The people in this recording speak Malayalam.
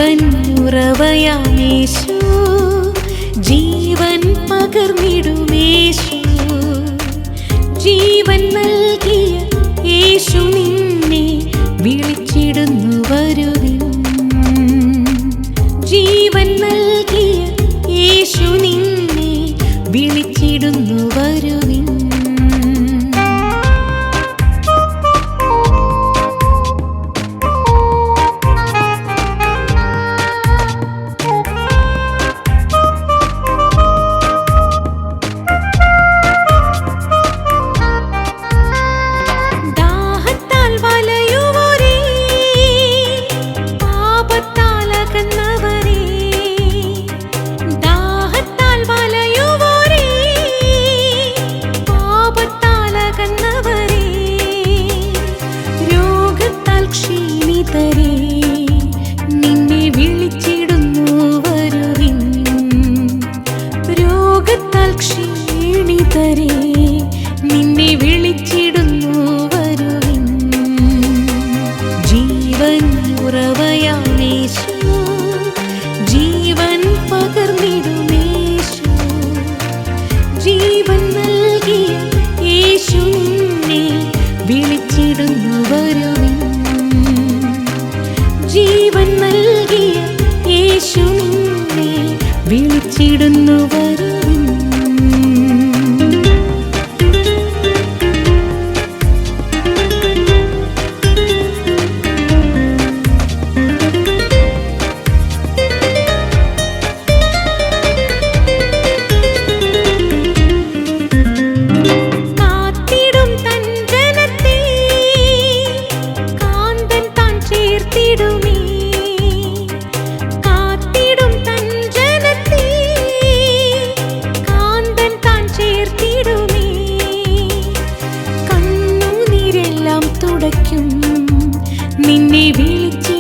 ജീവൻ ഉറവയാമേശു, ജീവൻ പകർന്നിടുമേശു. ജീവൻ നൽകിയ യേശു നിന്നെ വിളിച്ചിടുന്നു വരുവിൻ. ജീവൻ നൽകിയ യേശു നിന്നെ വിളിച്ചിടുന്നു വരുവിൻ. നിന്നെ വിളിച്ചിടുന്നു വരുവിൻ. രോഗത്താൽ ക്ഷീണിതരേ നിന്നെ വിളിച്ചിടുന്നു വരുവിൻ. ജീവൻ ഉറവയാമേശു, ജീവൻ പകർന്നിടുമേശു. ജീവൻ നൽകിയ യേശു നിന്നെ വിളിച്ചിടുന്നു വരുവിൻ. ജീവൻ നൽകിയ യേശു നിന്നെ വിളിച്ചിടുന്നു വരുവിൻ. കാത്തിടും തൻ ജനത്തെ കാന്തൻ താൻ ചേർത്തിടുമേ. കാത്തിടും തൻ ജനത്തെ കാന്തൻ താൻ ചേർത്തിടുമേ. കണ്ണുനീരെല്ലാം തുടയ്ക്കും നിന്നെ വിളിച്ചു